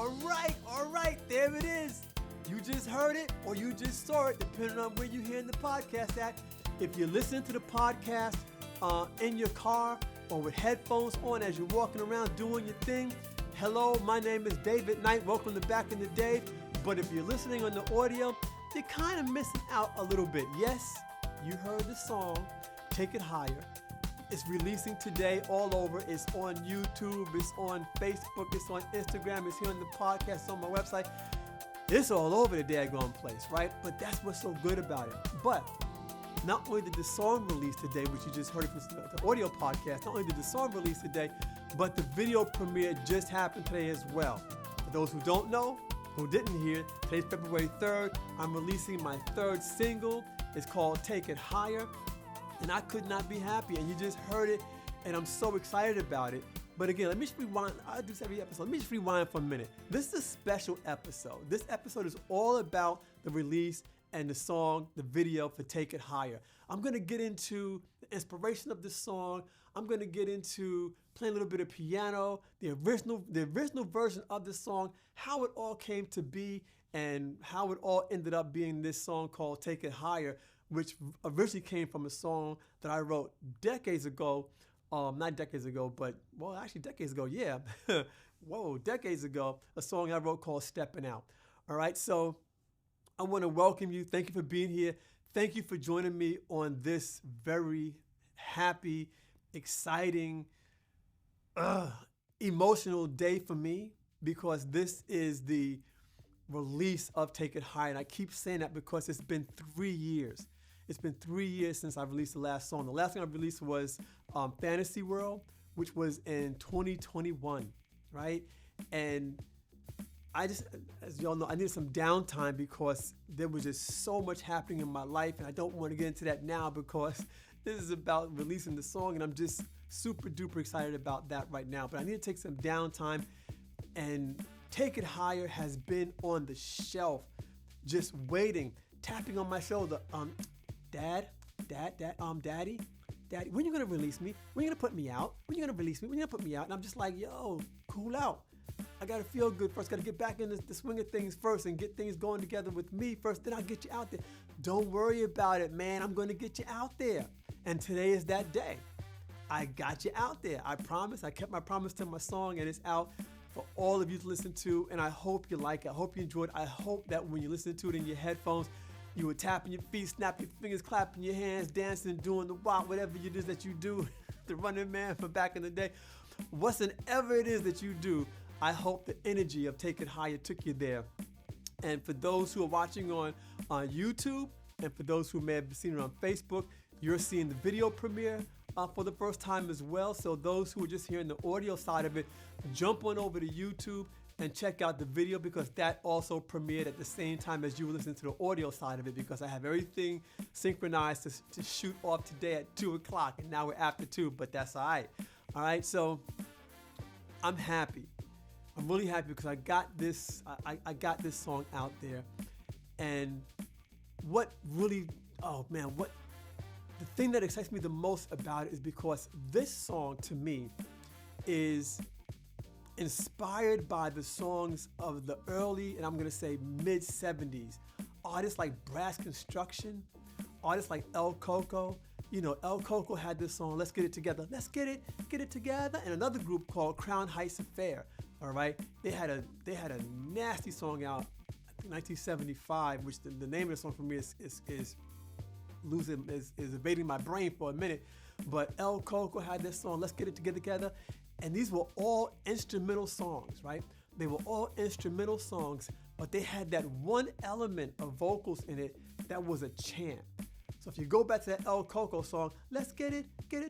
All right, there it is. You just heard it or you just saw it, depending on where you're hearing the podcast at. If you're listening to the podcast in your car or with headphones on as you're walking around doing your thing, hello, my name is David Knight. Welcome to Back in the Day. But if you're listening on the audio, you're kind of missing out a little bit. Yes, you heard the song, Take It Higher. It's releasing today all over. It's on YouTube, it's on Facebook, it's on Instagram, it's here on the podcast, it's on my website. It's all over the daggone place, right? But that's what's so good about it. But not only did the song release today, which you just heard from the audio podcast, not only did the song release today, but the video premiere just happened today as well. For those who don't know, who didn't hear, today's February 3rd, I'm releasing my third single. It's called Take It Higher. And I could not be happy. And you just heard it, and I'm so excited about it. But again, let me just rewind. I do this every episode. Let me just rewind for a minute. This is a special episode. This episode is all about the release and the song, the video for Take It Higher. I'm going to get into the inspiration of the song. I'm going to get into playing a little bit of piano, the original version of the song, how it all came to be, and how it all ended up being this song called Take It Higher, which originally came from a song that I wrote decades ago. Not decades ago, but, well, actually decades ago, yeah. Whoa, decades ago, a song I wrote called Stepping Out. All right, so I want to welcome you. Thank you for being here. Thank you for joining me on this very happy, exciting, emotional day for me, because this is the release of Take It High. And I keep saying that because it's been 3 years. It's been 3 years since I released the last song. The last thing I released was Fantasy World, which was in 2021, right? And I just, as y'all know, I needed some downtime because there was just so much happening in my life, and I don't want to get into that now because this is about releasing the song, and I'm just super duper excited about that right now. But I need to take some downtime, and Take It Higher has been on the shelf, just waiting, tapping on my shoulder. Daddy, when you gonna release me? When you gonna put me out? When you gonna release me? When you gonna put me out? And I'm just like, yo, cool out. I gotta feel good first. Gotta get back in the swing of things first and get things going together with me first. Then I'll get you out there. Don't worry about it, man. I'm gonna get you out there. And today is that day. I got you out there. I promise. I kept my promise to my song, and it's out for all of you to listen to. And I hope you like it. I hope you enjoyed it. I hope that when you listen to it in your headphones, you were tapping your feet, snapping your fingers, clapping your hands, dancing, doing the wop, whatever it is that you do, the running man from back in the day. Whatever it is that you do, I hope the energy of Take It Higher took you there. And for those who are watching on YouTube, and for those who may have seen it on Facebook, you're seeing the video premiere for the first time as well. So those who are just hearing the audio side of it, jump on over to YouTube and check out the video, because that also premiered at the same time as you were listening to the audio side of it, because I have everything synchronized to shoot off today at 2 o'clock, and now we're after 2, but that's all right. All right, so I'm happy. I'm really happy because I got this song out there. And what really, the thing that excites me the most about it is because this song to me is inspired by the songs of the early, and I'm going to say mid 70s. Artists like Brass Construction, artists like El Coco. You know, El Coco had this song, Let's Get It Together. Let's get it together. And another group called Crown Heights Affair. All right. They had a nasty song out, I think 1975, which the name of the song for me is evading my brain for a minute. But El Coco had this song, Let's Get It Together. And these were all instrumental songs, right? They were all instrumental songs, but they had that one element of vocals in it that was a chant. So if you go back to that El Coco song, let's get it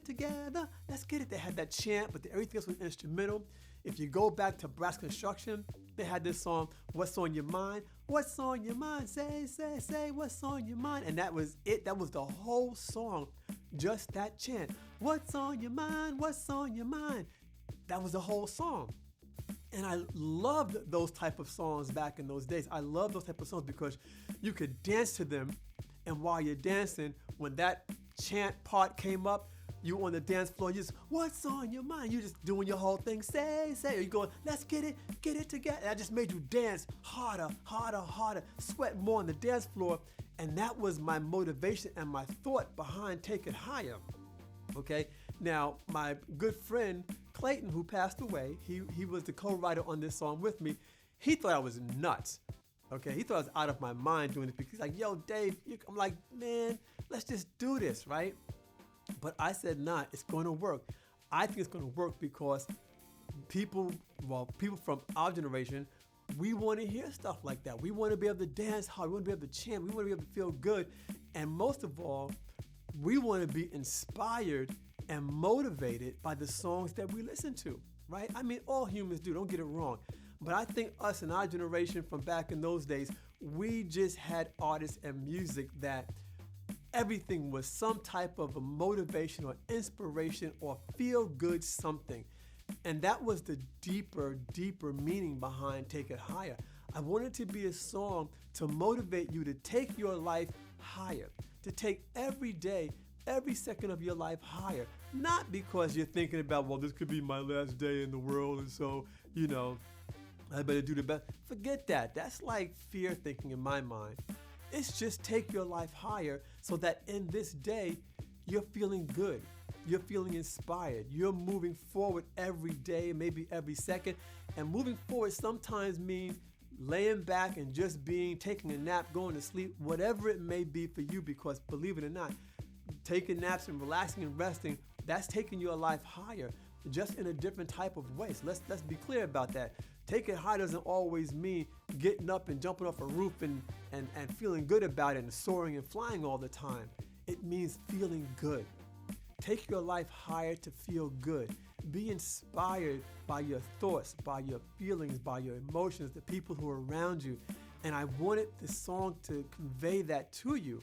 together, let's get it. They had that chant, but everything else was instrumental. If you go back to Brass Construction, they had this song, What's on Your Mind? What's on your mind? Say, what's on your mind? And that was it. That was the whole song, just that chant. What's on your mind? What's on your mind? That was the whole song. And I loved those type of songs back in those days. I love those type of songs because you could dance to them. And while you're dancing, when that chant part came up, You on the dance floor, you just, what's on your mind? You just doing your whole thing, say. Or you going, let's get it together. And I just made you dance harder, sweat more on the dance floor. And that was my motivation and my thought behind Take It Higher. Okay, now my good friend Clayton, who passed away, he was the co-writer on this song with me. He thought I was nuts. Okay, he thought I was out of my mind doing this because he's like, yo, Dave, I'm like, man, let's just do this, right? But I said, nah, it's going to work. I think it's going to work because people from our generation, we want to hear stuff like that. We want to be able to dance hard. We want to be able to chant. We want to be able to feel good. And most of all, we want to be inspired and motivated by the songs that we listen to, right? I mean, all humans do, don't get it wrong. But I think us in our generation from back in those days, we just had artists and music that everything was some type of a motivation or inspiration or feel good something. And that was the deeper meaning behind Take It Higher. I wanted to be a song to motivate you to take your life higher, to take every day, every second of your life higher. Not because you're thinking about, well, this could be my last day in the world, and so, I better do the best. Forget that. That's like fear thinking in my mind. It's just take your life higher so that in this day, you're feeling good. You're feeling inspired. You're moving forward every day, maybe every second. And moving forward sometimes means laying back and just taking a nap, going to sleep, whatever it may be for you, because believe it or not, taking naps and relaxing and resting, that's taking your life higher, just in a different type of way. So let's be clear about that. Take it high doesn't always mean getting up and jumping off a roof and feeling good about it and soaring and flying all the time. It means feeling good. Take your life higher to feel good. Be inspired by your thoughts, by your feelings, by your emotions, the people who are around you. And I wanted this song to convey that to you.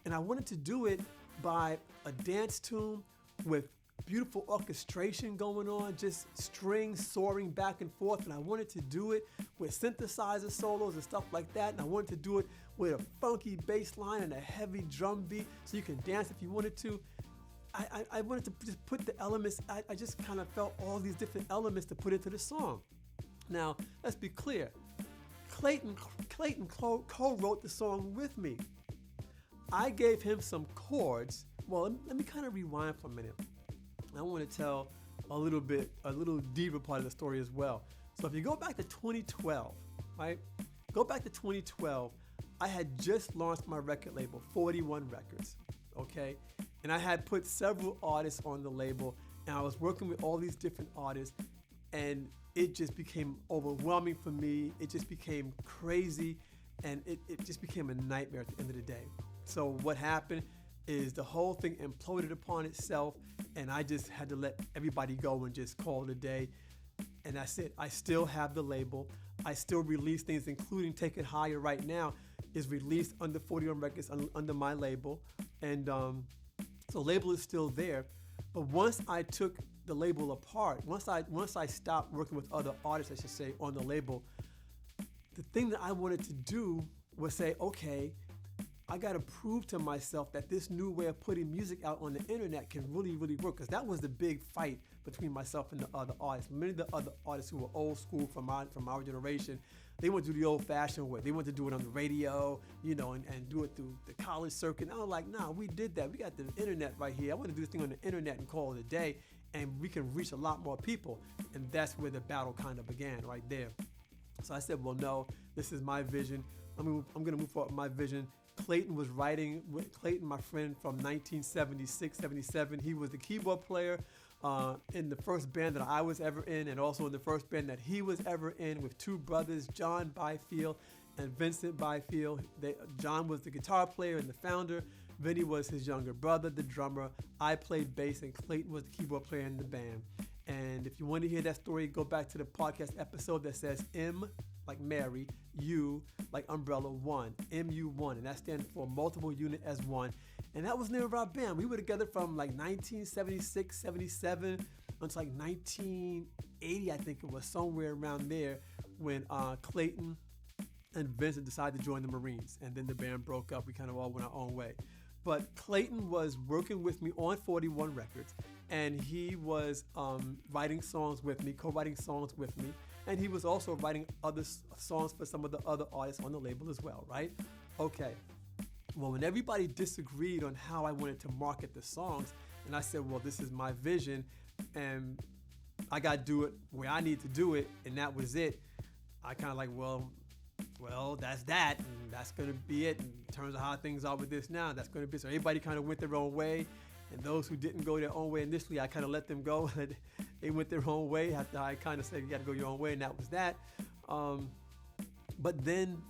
And I wanted to do it by a dance tune with beautiful orchestration going on, just strings soaring back and forth. And I wanted to do it with synthesizer solos and stuff like that. And I wanted to do it with a funky bass line and a heavy drum beat so you can dance if you wanted to. I wanted to just put the elements, I just kind of felt all these different elements to put into the song. Now, let's be clear. Clayton co-wrote the song with me. I gave him some chords. Well, let me kind of rewind for a minute. I want to tell a little deeper part of the story as well. So if you go back to 2012, right? Go back to 2012, I had just launched my record label, 41 Records, okay? And I had put several artists on the label, and I was working with all these different artists, and it just became overwhelming for me. It just became crazy, and it just became a nightmare at the end of the day. So what happened is the whole thing imploded upon itself, and I just had to let everybody go and just call it a day. And that's it. I still have the label. I still release things, including Take It Higher right now is released under 41 Records under my label. And so label is still there. But once I took the label apart, once I stopped working with other artists, I should say, on the label, the thing that I wanted to do was say, okay, I got to prove to myself that this new way of putting music out on the internet can really, really work. Because that was the big fight between myself and the other artists. Many of the other artists who were old school from our generation, they went to the old-fashioned way. They wanted to do it on the radio, and do it through the college circuit. And I was like, nah, we did that. We got the internet right here. I want to do this thing on the internet and call it a day, and we can reach a lot more people. And that's where the battle kind of began, right there. So I said, well, no, this is my vision. I'm going to move forward with my vision. Clayton was writing with Clayton, my friend from 1976, 77. He was the keyboard player in the first band that I was ever in, and also in the first band that he was ever in with two brothers, John Byfield and Vincent Byfield. John was the guitar player and the founder. Vinny was his younger brother, the drummer. I played bass, and Clayton was the keyboard player in the band. And if you want to hear that story, go back to the podcast episode that says M like Mary, U like umbrella, 1, MU1, and that stands for multiple unit as one. And that was the name of our band. We were together from like 1976, 77 until like 1980, I think it was, somewhere around there, when Clayton and Vincent decided to join the Marines. And then the band broke up. We kind of all went our own way. But Clayton was working with me on 41 Records, and he was writing songs with me, co-writing songs with me, and he was also writing other songs for some of the other artists on the label as well, right? Okay. Well, when everybody disagreed on how I wanted to market the songs, and I said, well, this is my vision, and I got to do it where I need to do it, and that was it. I kind of like, well, that's that, and that's going to be it. In terms of how things are with this now, that's going to be. So everybody kind of went their own way, and those who didn't go their own way initially, I kind of let them go. They went their own way after I kind of said, you got to go your own way, and that was that. But then,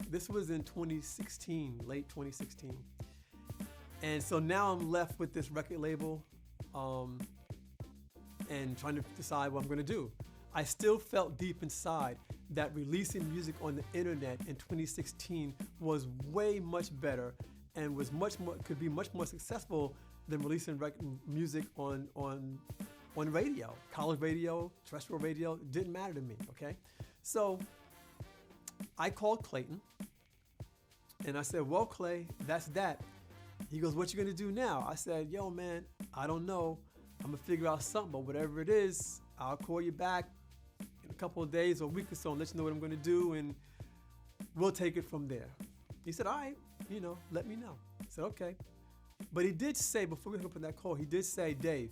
this was in 2016, late 2016. And so now I'm left with this record label and trying to decide what I'm going to do. I still felt deep inside that releasing music on the internet in 2016 was way much better and was could be much more successful than releasing music on radio, college radio, terrestrial radio. It didn't matter to me, okay? So I called Clayton and I said, well, Clay, that's that. He goes, what you gonna do now? I said, yo, man, I don't know. I'm gonna figure out something, but whatever it is, I'll call you back in a couple of days or a week or so and let you know what I'm gonna do, and we'll take it from there. He said, all right, let me know. I said, okay. But he did say, before we hung up on that call, he did say, Dave,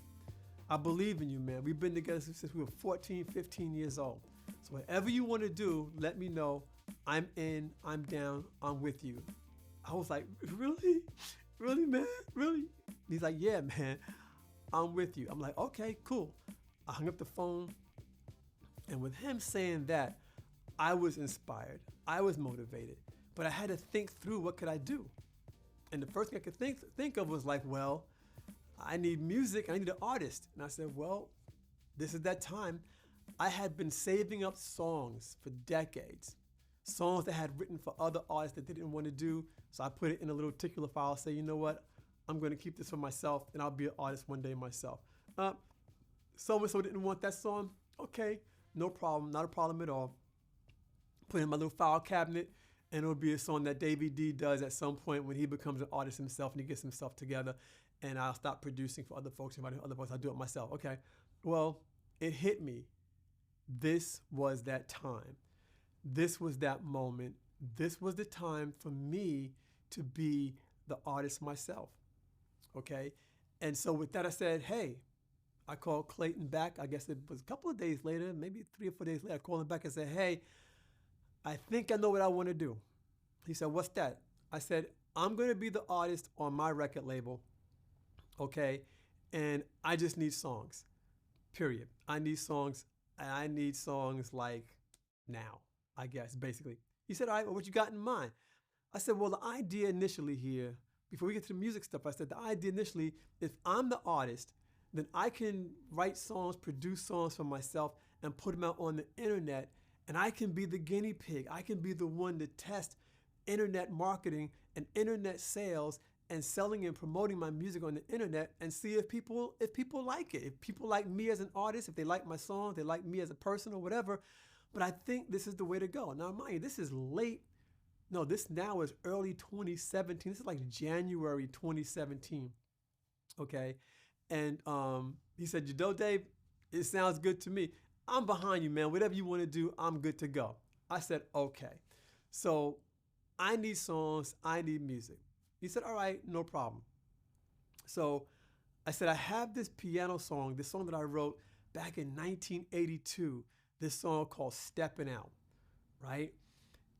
I believe in you, man. We've been together since we were 14, 15 years old. So whatever you want to do, let me know. I'm in, I'm down, I'm with you. I was like, really? Really, man? Really? He's like, yeah, man, I'm with you. I'm like, okay, cool. I hung up the phone. And with him saying that, I was inspired. I was motivated. But I had to think through, what could I do? And the first thing I could think of was like, well, I need music. I need an artist. And I said, well, this is that time. I had been saving up songs for decades. Songs that I had written for other artists that they didn't want to do. So I put it in a little particular file, say, you know what? I'm going to keep this for myself, and I'll be an artist one day myself. So-and-so didn't want that song. Okay, no problem. Not a problem at all. Put it in my little file cabinet, and it'll be a song that Davey D does at some point when he becomes an artist himself and he gets himself together, and I'll stop producing for other folks and writing for other folks. I'll do it myself. Okay. Well, it hit me. This was that time. This was that moment. This was the time for me to be the artist myself. Okay. And so with that, I said, hey, I called Clayton back. I guess it was a couple of days later, maybe 3 or 4 days later. I called him back and said, hey, I think I know what I want to do. He said, what's that? I said, I'm going to be the artist on my record label. Okay. And I just need songs, period. I need songs. And I need songs like now, I guess, basically. He said, all right, well, what you got in mind? I said, well, the idea initially here, before we get to the music stuff, I said, the idea initially, if I'm the artist, then I can write songs, produce songs for myself, and put them out on the internet, and I can be the guinea pig. I can be the one to test internet marketing and internet sales and selling and promoting my music on the internet and see if people like it. If people like me as an artist, if they like my song, they like me as a person or whatever. But I think this is the way to go. Now, mind you, this is this now is early 2017. This is like January 2017. Okay. And he said, Dave, it sounds good to me. I'm behind you, man. Whatever you want to do, I'm good to go. I said, okay. So I need songs. I need music. He said, all right, no problem. So I said, I have this piano song, this song that I wrote back in 1982, this song called Steppin' Out, right?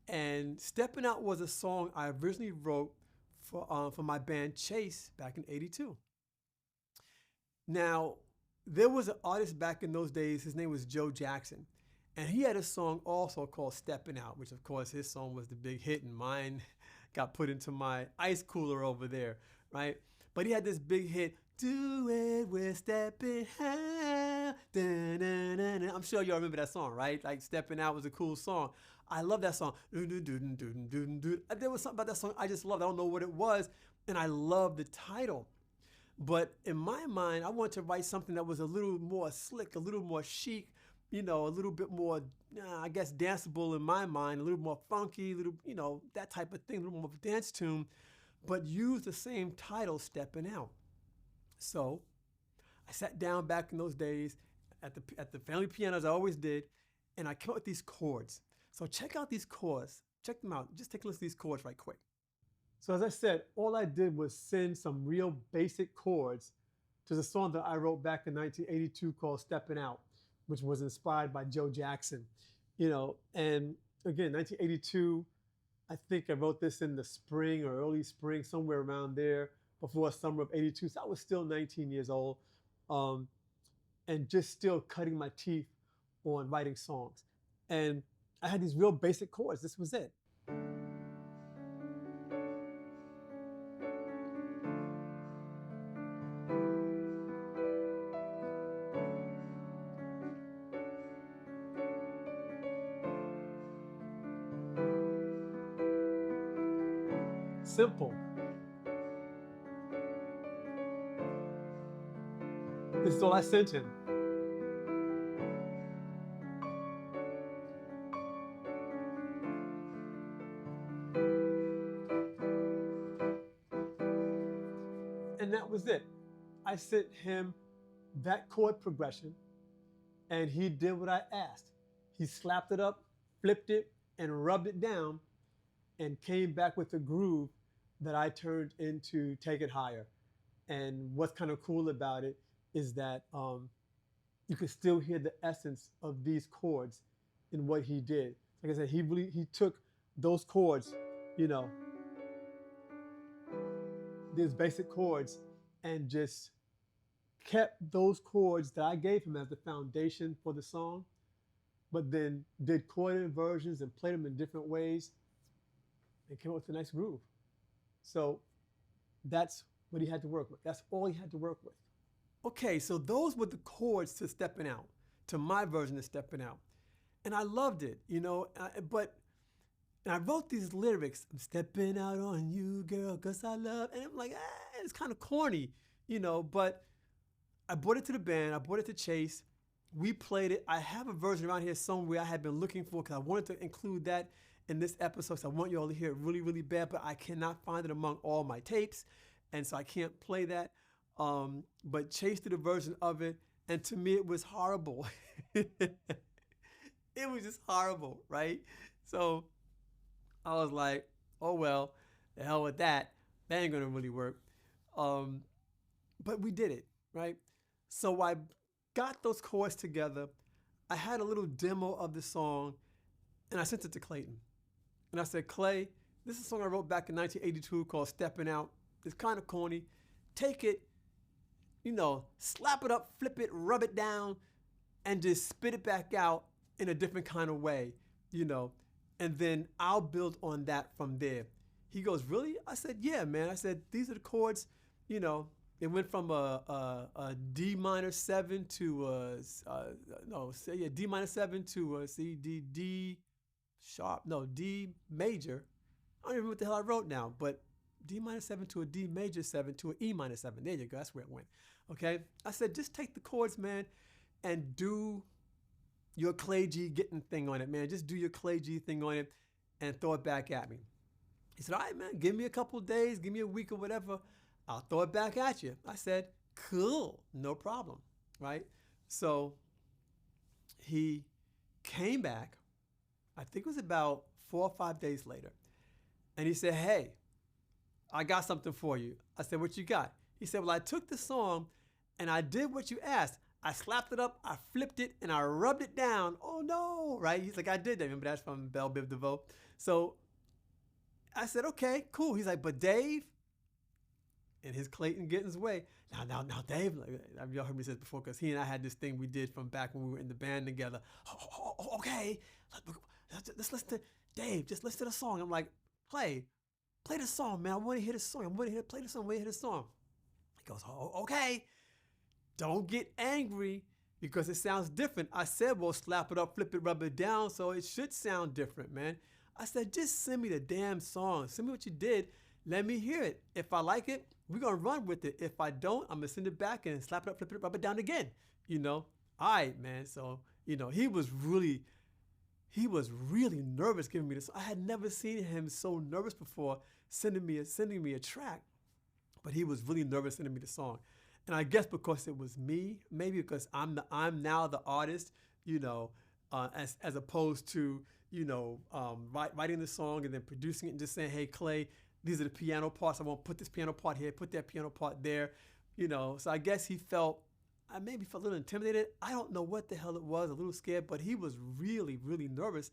And Steppin' Out was a song I originally wrote for my band Chase back in 82. Now, there was an artist back in those days, his name was Joe Jackson, and he had a song also called Steppin' Out, which of course his song was the big hit and mine got put into my ice cooler over there, right? But he had this big hit, do it, we're stepping out. I'm sure y'all remember that song, right? Like Stepping Out was a cool song. I love that song. There was something about that song I just loved. I don't know what it was, and I love the title. But in my mind, I wanted to write something that was a little more slick, a little more chic, a little bit more, I guess, danceable in my mind, a little more funky, that type of thing, a little more of a dance tune. but use the same title, Stepping Out. So I sat down back in those days at the family piano as I always did, and I came up with these chords. So check out these chords. Check them out. Just take a look at these chords right quick. So as I said, all I did was send some real basic chords to the song that I wrote back in 1982 called Stepping Out, which was inspired by Joe Jackson. And again, 1982, I think I wrote this in the spring or early spring, somewhere around there, before summer of 82. So I was still 19 years old, and just still cutting my teeth on writing songs. And I had these real basic chords. This was it. Simple. This is all I sent him. And that was it. I sent him that chord progression, and he did what I asked. He slapped it up, flipped it, and rubbed it down, and came back with a groove that I turned into Take It Higher. And what's kind of cool about it is that you can still hear the essence of these chords in what he did. Like I said, he took those chords, these basic chords, and just kept those chords that I gave him as the foundation for the song, but then did chord inversions and played them in different ways and came up with a nice groove. So that's what he had to work with. That's all he had to work with. Okay, so those were the chords to Stepping Out, to my version of Stepping Out. And I loved it, and I wrote these lyrics, I'm stepping out on you, girl, 'cause I love, and I'm like, it's kind of corny, but I brought it to the band, I brought it to Chase, we played it. I have a version around here somewhere I had been looking for because I wanted to include that in this episode, so I want you all to hear it really, really bad, but I cannot find it among all my tapes, and so I can't play that. But Chase did a version of it, and to me it was horrible. It was just horrible, right? So I was like, oh well, the hell with that. That ain't gonna really work. But we did it, right? So I got those chords together. I had a little demo of the song, and I sent it to Clayton. And I said, Clay, this is a song I wrote back in 1982 called Stepping Out. It's kind of corny. Take it, slap it up, flip it, rub it down, and just spit it back out in a different kind of way, and then I'll build on that from there. He goes, really? I said, yeah, man. I said, these are the chords, it went from a D minor 7 to D minor 7 to a C, D sharp, no, D major. I don't even remember what the hell I wrote now, but D minor 7 to a D major 7 to an E minor 7. There you go. That's where it went. Okay. I said, just take the chords, man, and do your Clay G getting thing on it, man. Just do your Clay G thing on it and throw it back at me. He said, all right, man, give me a couple of days, give me a week or whatever. I'll throw it back at you. I said, cool, no problem, right? So he came back, I think it was about 4 or 5 days later, and he said, hey, I got something for you. I said, what you got? He said, well, I took the song and I did what you asked. I slapped it up, I flipped it, and I rubbed it down. Oh no, right? He's like, I did that. Remember, that's from Belle Biv DeVoe. So I said, okay, cool. He's like, but Dave, and his Clayton Gittins way. Now, Dave, y'all heard me say this before, because he and I had this thing we did from back when we were in the band together. Okay, let's listen to Dave. Just listen to the song. I'm like, play the song, man. I want to hear the song. I want to play the song. I want to hear the song. He goes, okay. Don't get angry because it sounds different. I said, well, slap it up, flip it, rub it down, so it should sound different, man. I said, just send me the damn song. Send me what you did. Let me hear it. If I like it, we're going to run with it. If I don't, I'm going to send it back and slap it up, flip it, rub it down again. All right, man. So, he was really he was really nervous giving me this. I had never seen him so nervous before sending me a track, but he was really nervous sending me the song. And I guess because it was me, maybe because I'm now the artist, as opposed to writing the song and then producing it and just saying, hey Clay, these are the piano parts. I want to put this piano part here, put that piano part there, So I guess I maybe felt a little intimidated. I don't know what the hell it was, a little scared, but he was really, really nervous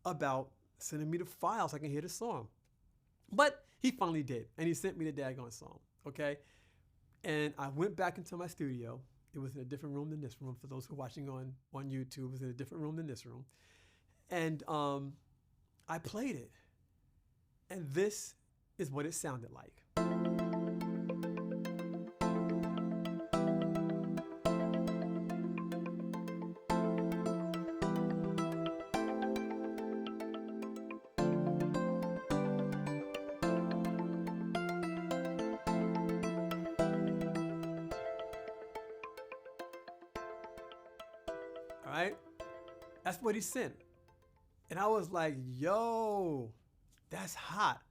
about sending me the file so I can hear the song. But he finally did, and he sent me the daggone song, okay? And I went back into my studio. It was in a different room than this room. For those who are watching on YouTube, it was in a different room than this room. And I played it. And this is what it sounded like. All right? That's what he sent. And I was like, yo, that's hot.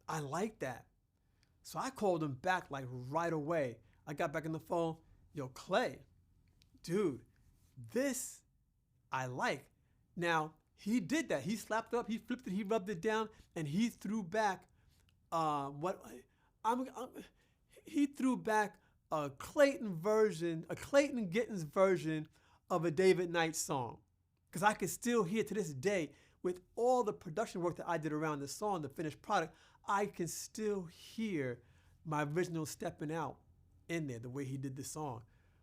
I like that. So I called him back like right away. I got back on the phone. Yo, Clay, dude, this I like. Now, he did that. He slapped it up, he flipped it, he rubbed it down, and he threw back he threw back a Clayton Gittins version of a David Knight song. Because I can still hear to this day, with all the production work that I did around the song, the finished product, I can still hear my original stepping out in there, the way he did the song,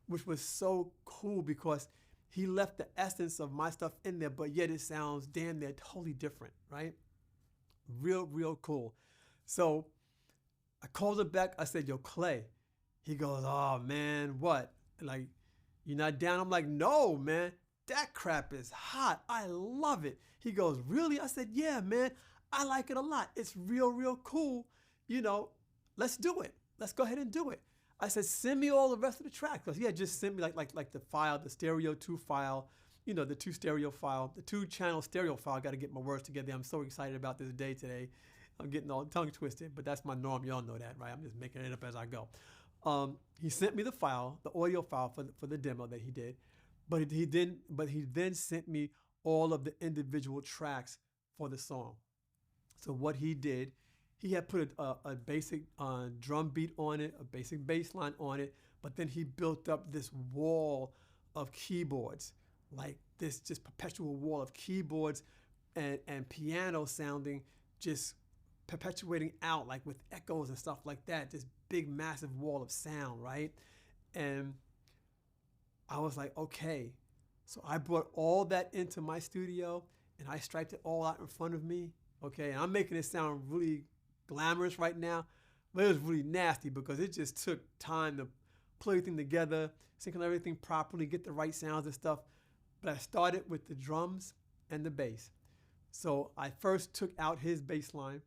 which was so cool because he left the essence of my stuff in there, but yet it sounds damn near totally different, right? Real, real cool. So I called him back. I said, yo, Clay. He goes, oh, man, what? Like, you're not down? I'm like, no, man. That crap is hot. I love it. He goes, really? I said, yeah, man. I like it a lot. It's real, real cool. Let's do it. Let's go ahead and do it. I said, send me all the rest of the tracks. Because he had just sent me like the file, the stereo 2 file, the 2 stereo file, the 2 channel stereo file. I got to get my words together. I'm so excited about this day today. I'm getting all tongue twisted, but that's my norm. Y'all know that, right? I'm just making it up as I go. He sent me the file, the audio file for the demo that he did. But he then sent me all of the individual tracks for the song. So what he did, he had put a basic drum beat on it, a basic bass line on it, but then he built up this wall of keyboards, like this just perpetual wall of keyboards and piano sounding, just perpetuating out, like with echoes and stuff like that, this big massive wall of sound, right? And I was like, okay. So I brought all that into my studio and I striped it all out in front of me. Okay, and I'm making it sound really glamorous right now, but it was really nasty because it just took time to put everything together, syncing everything properly, get the right sounds and stuff. But I started with the drums and the bass. So I first took out his bass line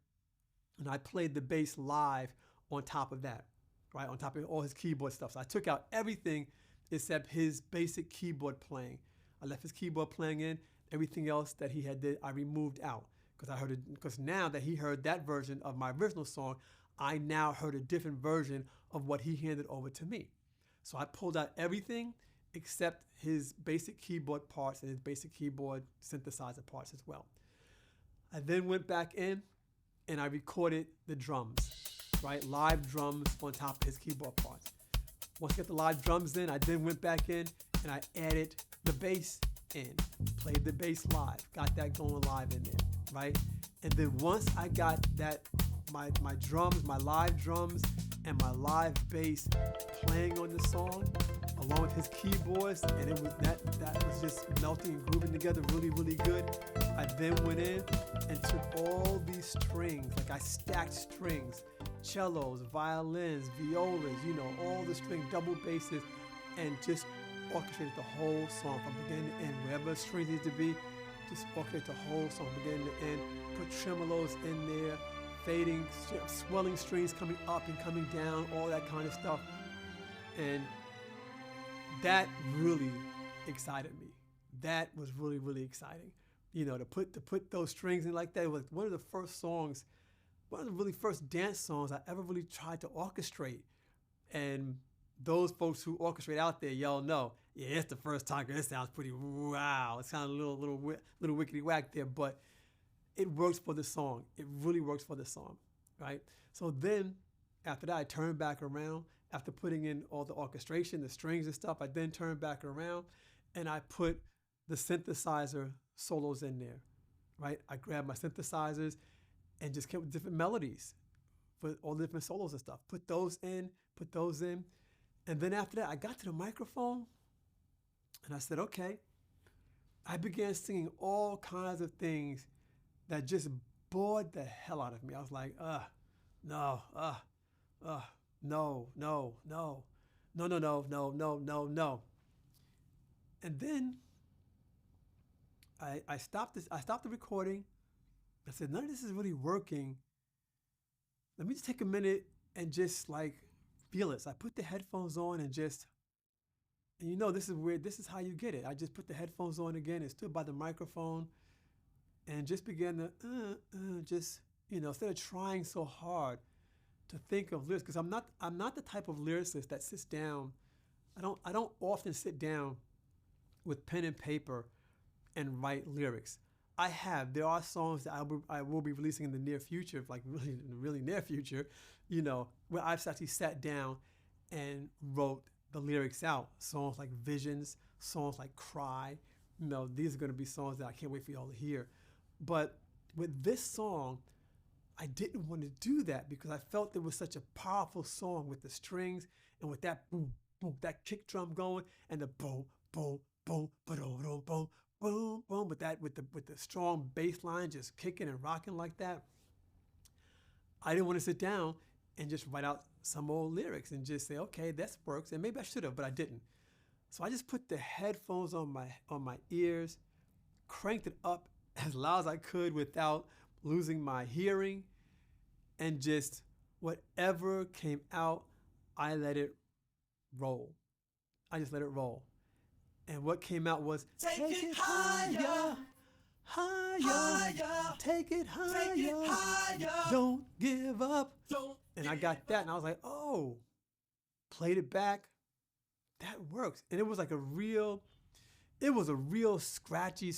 and I played the bass live on top of that, right? On top of all his keyboard stuff. So I took out everything except his basic keyboard playing. I left his keyboard playing in. Everything else that he had did, I removed out because now that he heard that version of my original song, I now heard a different version of what he handed over to me. So I pulled out everything except his basic keyboard parts and his basic keyboard synthesizer parts as well. I then went back in and I recorded the drums, right? Live drums on top of his keyboard parts. Once I got the live drums in, I then went back in and I added the bass in, played the bass live, got that going live in there, right? And then once I got that, my drums, my live drums and my live bass playing on the song, along with his keyboards, and it was that was just melting and grooving together really, really good. I then went in and took all these strings, like I stacked strings, cellos, violins, violas, all the string double basses, and just orchestrated the whole song from beginning to end. Wherever strings need to be, just orchestrate the whole song from beginning to end. Put tremolos in there, fading, swelling strings coming up and coming down, all that kind of stuff. And that really excited me. That was really, really exciting to put those strings in like that. It was one of the first songs, one of the really first dance songs I ever really tried to orchestrate. And those folks who orchestrate out there, y'all know, yeah, it's the first time. 'Cause it sounds pretty wow. It sounds a little wickety whack there, but it works for the song. It really works for the song, right? So then after that, I turned back around. After putting in all the orchestration, the strings and stuff, I then turned back around and I put the synthesizer solos in there, right? I grabbed my synthesizers and just came with different melodies for all the different solos and stuff. Put those in, put those in. And then after that, I got to the microphone and I said, okay. I began singing all kinds of things that just bored the hell out of me. I was like, no, no, no, no, no, no, no, no, no, no, no. And then I stopped this. I stopped the recording. I said, none of this is really working. Let me just take a minute and just like feel it. So I put the headphones on and just, and this is weird. This is how you get it. I just put the headphones on again and stood by the microphone and just began to just, instead of trying so hard to think of lyrics, because I'm not the type of lyricist that sits down. I don't often sit down with pen and paper and write lyrics. There are songs that I will be releasing in the near future, like really near future, where I've actually sat down and wrote the lyrics out. Songs like Visions, songs like Cry. These are going to be songs that I can't wait for y'all to hear. But with this song, I didn't want to do that because I felt it was such a powerful song with the strings and with that boom, boom, that kick drum going and the boom, boom, boom, boom, boom, boom, boom, boom, with the strong bass line just kicking and rocking like that. I didn't want to sit down and just write out some old lyrics and just say, okay, this works. And maybe I should have, but I didn't. So I just put the headphones on my ears, cranked it up as loud as I could without losing my hearing, and just whatever came out, I let it roll. I just let it roll. And what came out was, take it higher, higher, take it higher, don't give up. And I got that and I was like, oh, played it back. That works. And it was a real scratchy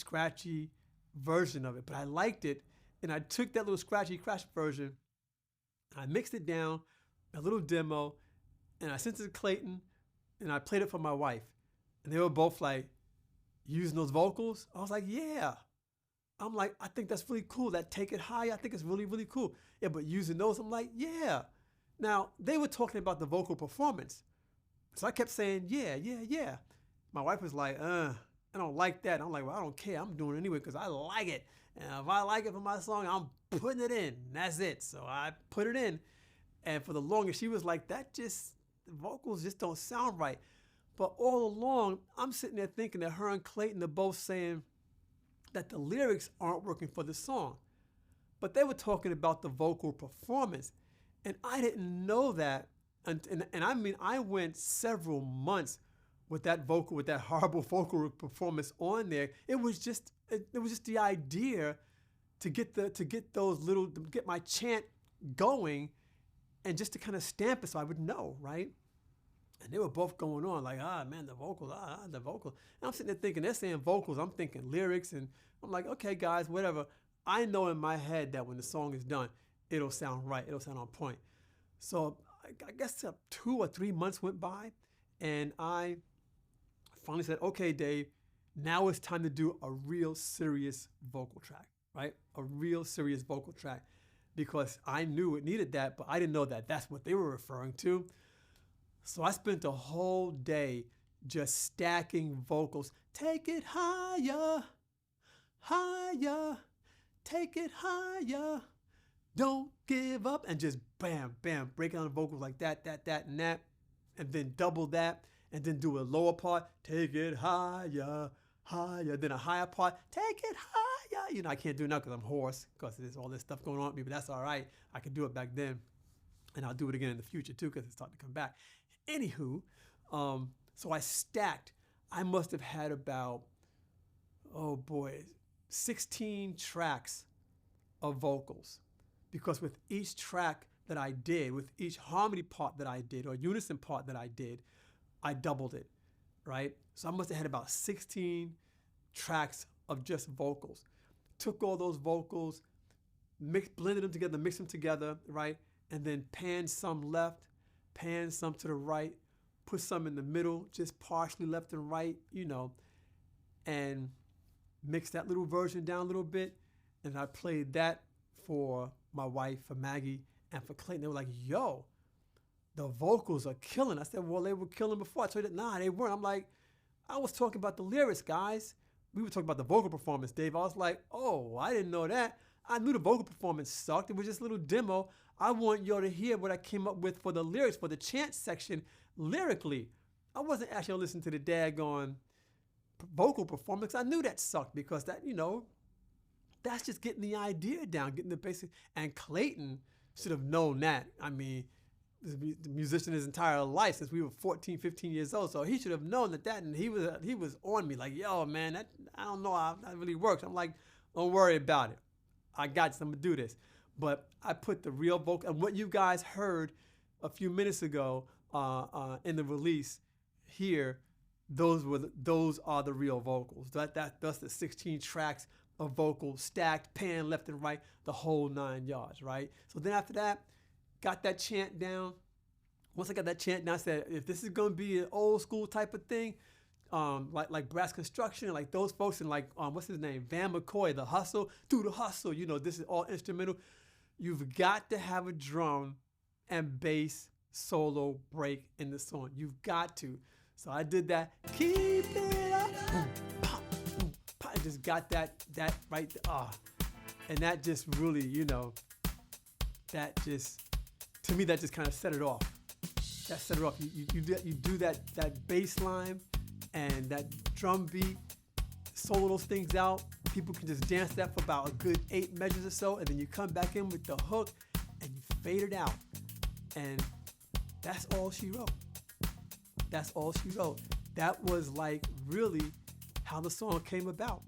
version of it, but I liked it. And I took that little scratchy version, I mixed it down, a little demo, and I sent it to Clayton, and I played it for my wife. And they were both like, using those vocals? I was like, yeah. I'm like, I think that's really cool. That take it high, I think it's really, really cool. Yeah, but using those, I'm like, yeah. Now, they were talking about the vocal performance. So I kept saying, yeah, yeah, yeah. My wife was like, I don't like that. I'm like, well, I don't care. I'm doing it anyway because I like it. And if I like it for my song, I'm putting it in. That's it. So I put it in. And for the longest, she was like, the vocals just don't sound right. But all along, I'm sitting there thinking that her and Clayton are both saying that the lyrics aren't working for the song. But they were talking about the vocal performance. And I didn't know that. And I mean, I went several months with that horrible vocal performance on there. It was just the idea to get my chant going and just to kind of stamp it so I would know, right? And they were both going on like, man, the vocals. And I'm sitting there thinking, they're saying vocals. I'm thinking lyrics. And I'm like, okay, guys, whatever. I know in my head that when the song is done, it'll sound right. It'll sound on point. So I guess 2 or 3 months went by. And I finally said, okay, Dave, now it's time to do a real serious vocal track, right? A real serious vocal track. Because I knew it needed that, but I didn't know that that's what they were referring to. So I spent the whole day just stacking vocals. Take it higher, higher, take it higher, don't give up. And just bam, bam, breaking down the vocals like that, and that. And then double that. And then do a lower part. Take it higher, higher. Then a higher part. Take it higher. I can't do it now because I'm hoarse, because there's all this stuff going on with me, but that's all right. I could do it back then. And I'll do it again in the future too, because it's starting to come back. Anywho, so I stacked. I must have had about, oh boy, 16 tracks of vocals, because with each track that I did, with each harmony part that I did, or unison part that I did, I doubled it, right? So I must have had about 16 tracks of just vocals. Took all those vocals, blended them together, mixed them together, right? And then panned some left, panned some to the right, put some in the middle, just partially left and right, and mixed that little version down a little bit. And I played that for my wife, for Maggie, and for Clayton. They were like, yo, the vocals are killing. I said, well, they were killing before. I told you that, nah, they weren't. I'm like, I was talking about the lyrics, guys. We were talking about the vocal performance, Dave. I was like, oh, I didn't know that. I knew the vocal performance sucked. It was just a little demo. I want y'all to hear what I came up with for the lyrics, for the chant section lyrically. I wasn't actually listening to the daggone vocal performance. I knew that sucked because that, that's just getting the idea down, getting the basics. And Clayton should have known that. I mean, the musician his entire life since we were 14, 15 years old. So he should have known that, and he was on me like, yo, man, that, I don't know how that really works. I'm like, don't worry about it. I got this. I'm going to do this. But I put the real vocal, and what you guys heard a few minutes ago in the release here, those are the real vocals. That's the 16 tracks of vocals stacked, pan left and right, the whole 9 yards, right? So then after that, got that chant down. Once I got that chant down, I said, if this is going to be an old school type of thing, like Brass Construction, like those folks, and like, what's his name? Van McCoy, The Hustle, Do the Hustle, this is all instrumental. You've got to have a drum and bass solo break in the song. You've got to. So I did that. Keep it up. Boom, pop, boom, pop. I just got that right there. And that just really, that just, to me, that just kind of set it off. That set it off. You do that bass line and that drum beat, solo those things out. People can just dance that for about a good 8 measures or so, and then you come back in with the hook and you fade it out. And that's all she wrote. That's all she wrote. That was like really how the song came about.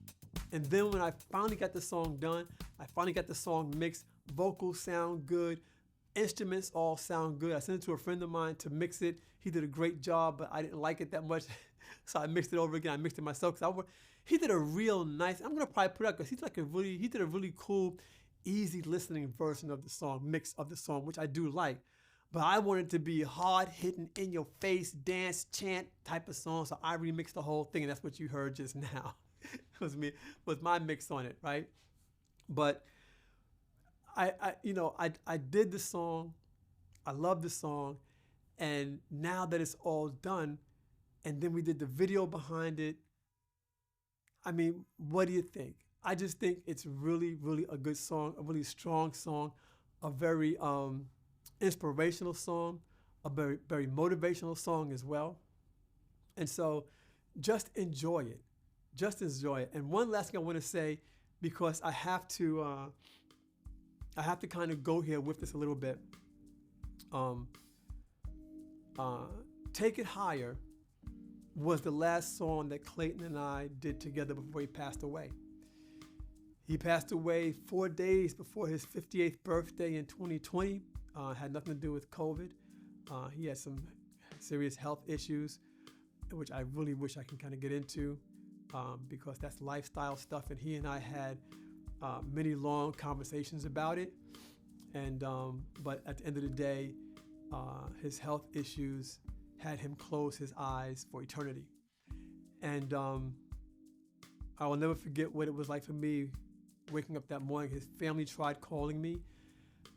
And then when I finally got the song done, I finally got the song mixed, vocals sound good, instruments all sound good. I sent it to a friend of mine to mix it. He did a great job, but I didn't like it that much. So I mixed it over again. I mixed it myself. He did a real nice, I'm going to probably put it out because he did a really cool, easy listening version of the song, mix of the song, which I do like. But I wanted it to be hard-hitting, in-your-face, dance, chant type of song, so I remixed the whole thing, and that's what you heard just now. was my mix on it, right? But I did the song, I love the song, and now that it's all done, and then we did the video behind it, I mean, what do you think? I just think it's really, really a good song, a really strong song, a very inspirational song, a very, very motivational song as well. And so just enjoy it. Just enjoy it. And one last thing I want to say, because I have to kind of go here with this a little bit. Take It Higher was the last song that Clayton and I did together before he passed away. He passed away 4 days before his 58th birthday in 2020. Had nothing to do with COVID. He had some serious health issues, which I really wish I can kind of get into because that's lifestyle stuff. And he and I had many long conversations about it. And but at the end of the day, his health issues had him close his eyes for eternity. And I will never forget what it was like for me waking up that morning. His family tried calling me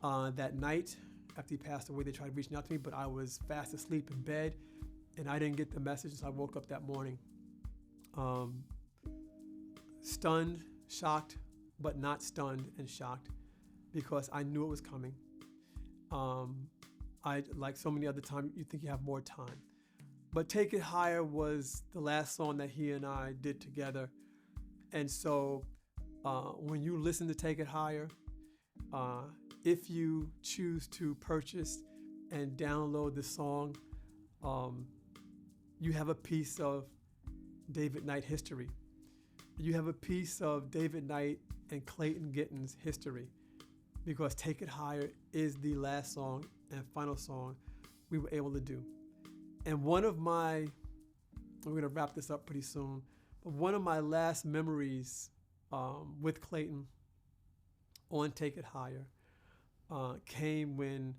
that night. After he passed away, they tried reaching out to me, but I was fast asleep in bed, and I didn't get the message, so I woke up that morning stunned, shocked, but not stunned and shocked, because I knew it was coming. I, like so many other times, you think you have more time. But Take It Higher was the last song that he and I did together. And so when you listen to Take It Higher, if you choose to purchase and download the song, you have a piece of David Knight history. you have a piece of David Knight and Clayton Gitten's history, because Take It Higher is the last song and final song we were able to do. And we're going to wrap this up pretty soon, but one of my last memories with Clayton on Take It Higher came when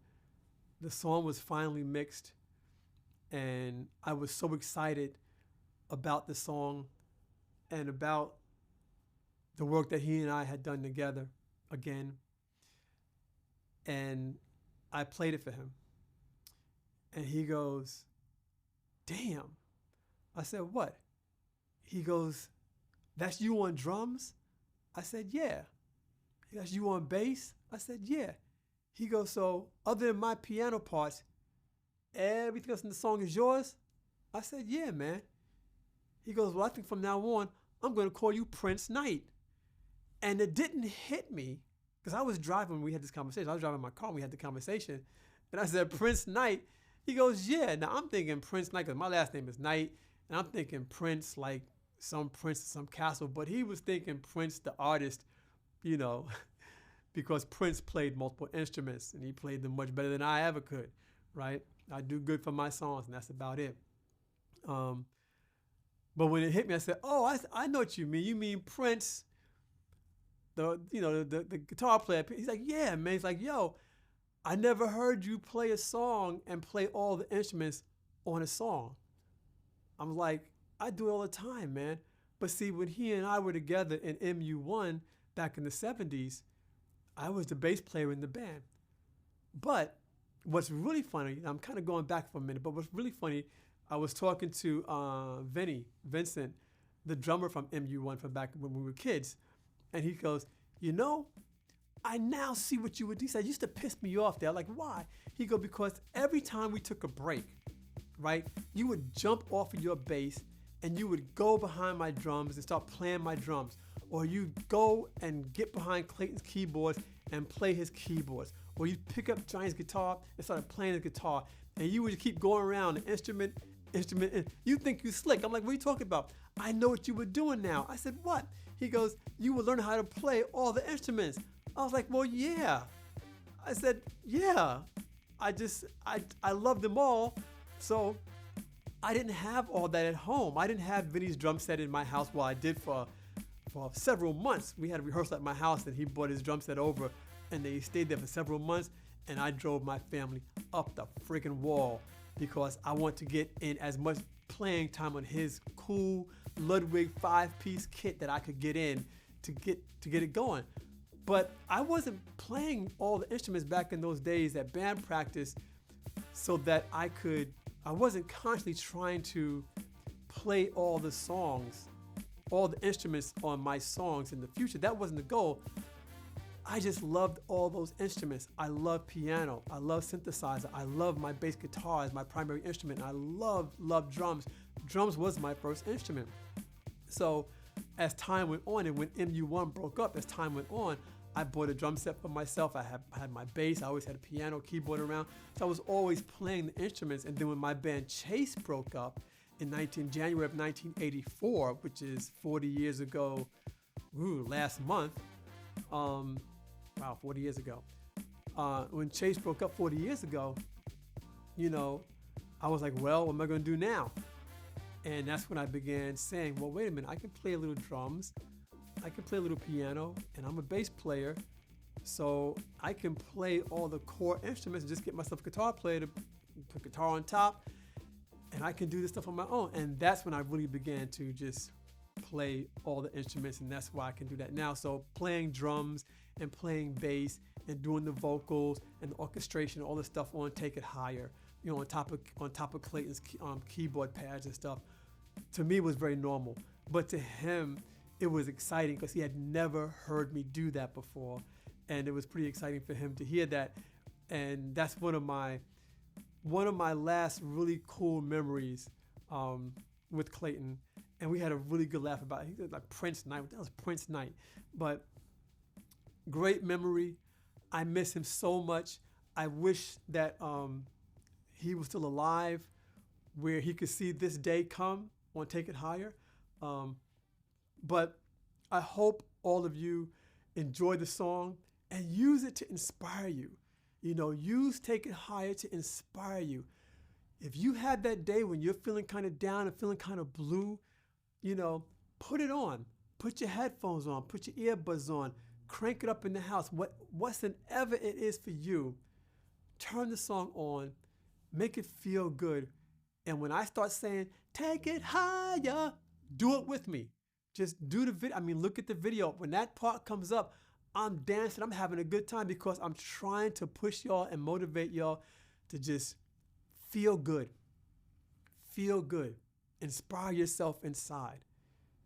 the song was finally mixed, and I was so excited about the song and about the work that he and I had done together again. And I played it for him. And he goes, "Damn." I said, "What?" He goes, "That's you on drums?" I said, "Yeah." He goes, "You on bass?" I said, "Yeah." He goes, "So other than my piano parts, everything else in the song is yours?" I said, "Yeah, man." He goes, "Well, I think from now on, I'm going to call you Prince Knight." And it didn't hit me, because I was driving when we had this conversation. I was driving my car and we had the conversation. And I said, "Prince Knight?" He goes, "Yeah." Now I'm thinking Prince Knight, because my last name is Knight. And I'm thinking Prince, like some prince, some castle. But he was thinking Prince, the artist, you know, because Prince played multiple instruments and he played them much better than I ever could, right? I do good for my songs, and that's about it. But when it hit me, I said, "Oh, I know what you mean. You mean Prince, the guitar player." He's like, "Yeah, man." He's like, "Yo, I never heard you play a song and play all the instruments on a song." I'm like, "I do it all the time, man." But see, when he and I were together in MU1 back in the 70s, I was the bass player in the band. But what's really funny, I'm kind of going back for a minute, but what's really funny, I was talking to Vincent, the drummer from MU1 from back when we were kids, and he goes, "You know, I now see what you would do." He said, "It used to piss me off there." I'm like, "Why?" He goes, "Because every time we took a break, right, you would jump off of your bass and you would go behind my drums and start playing my drums. Or you go and get behind Clayton's keyboards and play his keyboards. Or you pick up Johnny's guitar and start playing his guitar. And you would keep going around the instrument, and you think you slick." I'm like, "What are you talking about?" "I know what you were doing now." I said, "What?" He goes, "You would learn how to play all the instruments." I was like, "Well, yeah." I said, "Yeah. I love them all." So I didn't have all that at home. I didn't have Vinny's drum set in my house. Well, I did for several months. We had a rehearsal at my house, and he brought his drum set over, and they stayed there for several months, and I drove my family up the freaking wall because I want to get in as much playing time on his cool Ludwig 5-piece kit that I could get in to get it going. But I wasn't playing all the instruments back in those days at band practice so that I wasn't constantly trying to play all the songs, all the instruments on my songs in the future. That wasn't the goal. I just loved all those instruments. I love piano. I love synthesizer. I love my bass guitar as my primary instrument. I love drums. Drums was my first instrument. So as time went on, and when MU1 broke up, as time went on, I bought a drum set for myself. I had my bass. I always had a piano, keyboard around. So I was always playing the instruments. And then when my band Chase broke up in January of 1984, which is 40 years ago, last month, 40 years ago. When Chase broke up 40 years ago, I was like, well, what am I going to do now? And that's when I began saying, well, wait a minute, I can play a little drums, I can play a little piano, and I'm a bass player, so I can play all the core instruments and just get myself a guitar player to put guitar on top, and I can do this stuff on my own. And that's when I really began to just play all the instruments, and that's why I can do that now. So playing drums and playing bass and doing the vocals and the orchestration, all the stuff on Take It Higher, on top of Clayton's keyboard pads and stuff, to me was very normal. But to him, it was exciting because he had never heard me do that before, and it was pretty exciting for him to hear that. And that's one of my last really cool memories with Clayton. And we had a really good laugh about it. He was like Prince Knight. That was Prince Knight. But great memory. I miss him so much. I wish that he was still alive, where he could see this day come on Take It Higher. But I hope all of you enjoy the song and use it to inspire you. You know, use Take It Higher to inspire you. If you had that day when you're feeling kind of down and feeling kind of blue, you know, put it on. Put your headphones on. Put your earbuds on. Crank it up in the house. Whatsoever it is for you, turn the song on. Make it feel good. And when I start saying, take it higher, do it with me. Just do the video. I mean, look at the video. When that part comes up, I'm dancing. I'm having a good time because I'm trying to push y'all and motivate y'all to just feel good. Feel good. Inspire yourself inside.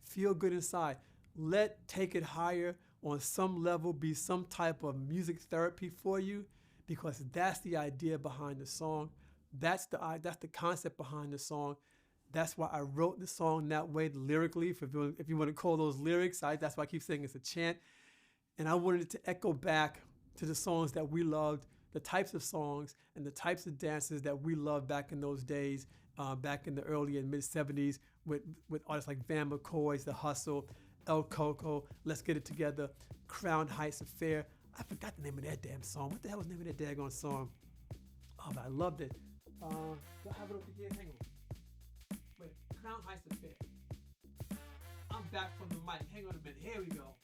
Feel good inside. Let Take It Higher on some level be some type of music therapy for you, because that's the idea behind the song. That's the concept behind the song. That's why I wrote the song that way lyrically. If you want to call those lyrics, that's why I keep saying it's a chant. And I wanted it to echo back to the songs that we loved, the types of songs and the types of dances that we loved back in those days, back in the early and mid 70s with artists like Van McCoy's The Hustle, El Coco, Let's Get It Together, Crown Heights Affair. I forgot the name of that damn song. What the hell was the name of that daggone song? Oh, but I loved it. Do I have it over here? Hang on. Wait, Crown Heights Affair. I'm back from the mic. Hang on a minute. Here we go.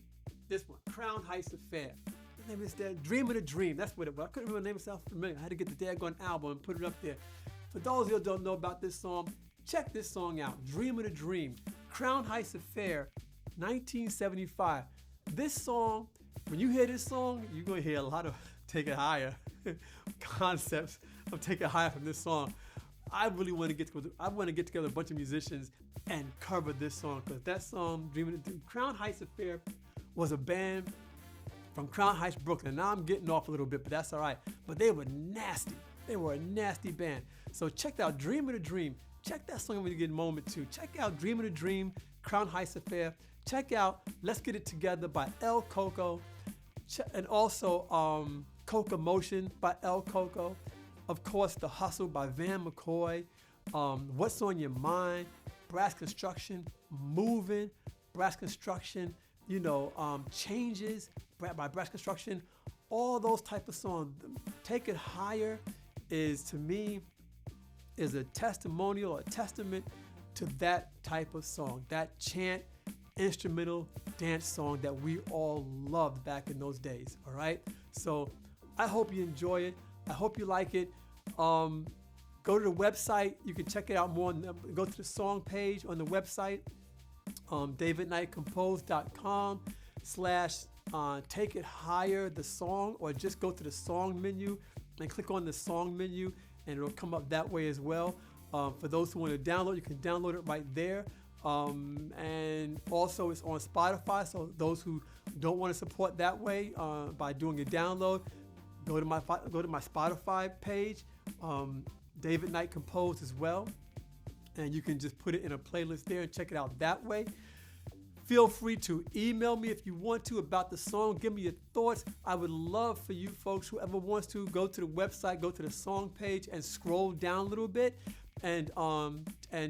This one, Crown Heights Affair. The name is that Dream of the Dream. That's what it was. I couldn't remember the name itself for a minute. I had to get the daggone album and put it up there. For those of you who don't know about this song, check this song out. Dream of the Dream. Crown Heights Affair, 1975. This song, when you hear this song, you're going to hear a lot of Take It Higher concepts of Take It Higher from this song. I really want to get together a bunch of musicians and cover this song, because that song, Dream of the Dream, Crown Heights Affair, was a band from Crown Heights, Brooklyn. Now I'm getting off a little bit, but that's all right. But they were nasty. They were a nasty band. So check out Dream of the Dream. Check that song when you get a moment to. Check out Dream of the Dream, Crown Heights Affair. Check out Let's Get It Together by El Coco. And also Coca Motion by El Coco. Of course, The Hustle by Van McCoy. What's on Your Mind? Brass Construction. Moving. Brass Construction. Changes by Brass Construction. All those type of songs. Take It Higher is, to me, is a testimonial, a testament to that type of song, that chant, instrumental dance song that we all loved back in those days. All right. So I hope you enjoy it. I hope you like it. Go to the website. You can check it out more. Go to the song page on the website. davidknightcompose.com/Take It Higher, the song, or just go to the song menu and click on the song menu, and it'll come up that way as well. For those who want to download, you can download it right there. And also it's on Spotify, so those who don't want to support that way by doing a download, go to my Spotify page, David Knight Compose as well, and you can just put it in a playlist there and check it out that way. Feel free to email me if you want to about the song. Give me your thoughts. I would love for you folks, whoever wants to, go to the website, go to the song page, and scroll down a little bit, and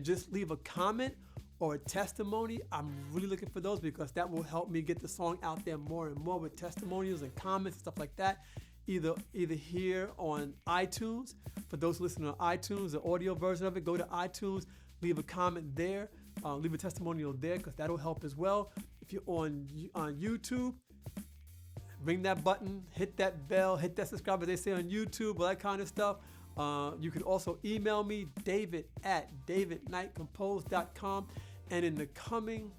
just leave a comment or a testimony. I'm really looking for those, because that will help me get the song out there more and more with testimonials and comments and stuff like that. Either here on iTunes, for those listening on iTunes, the audio version of it, go to iTunes, leave a comment there, leave a testimonial there, because that'll help as well. If you're on YouTube, ring that button, hit that bell, hit that subscribe, as they say on YouTube, all that kind of stuff. You can also email me, david@davidknightcompose.com. And in the coming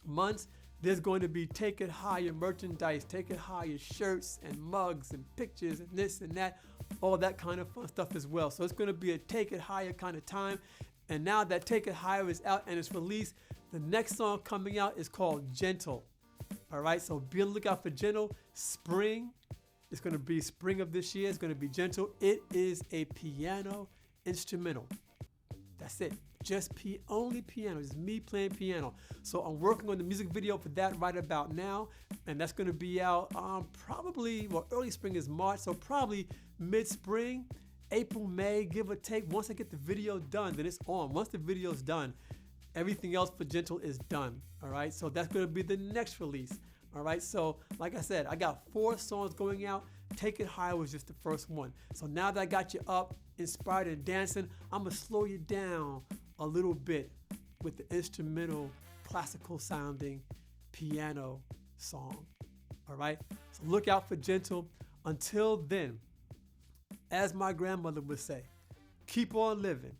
months, there's going to be Take It Higher merchandise, Take It Higher shirts and mugs and pictures and this and that, all that kind of fun stuff as well. So it's going to be a Take It Higher kind of time. And now that Take It Higher is out and it's released, the next song coming out is called Gentle. All right, so be on the lookout for Gentle. Spring. It's going to be spring of this year. It's going to be Gentle. It is a piano instrumental. That's it. Just only piano. It's me playing piano. So I'm working on the music video for that right about now. And that's going to be out probably, early spring is March. So probably mid-spring, April, May, give or take. Once I get the video done, then it's on. Once the video's done, Everything else for gentle is done. All right. So that's going to be the next release. All right. So like I said, I got 4 songs going out. Take It Higher was just the first one. So now that I got you up, inspired, and dancing, I'm going to slow you down a little bit with the instrumental, classical sounding piano song. All right. So look out for gentle. Until then, as my grandmother would say, keep on living.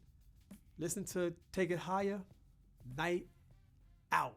Listen to Take It Higher. Night out.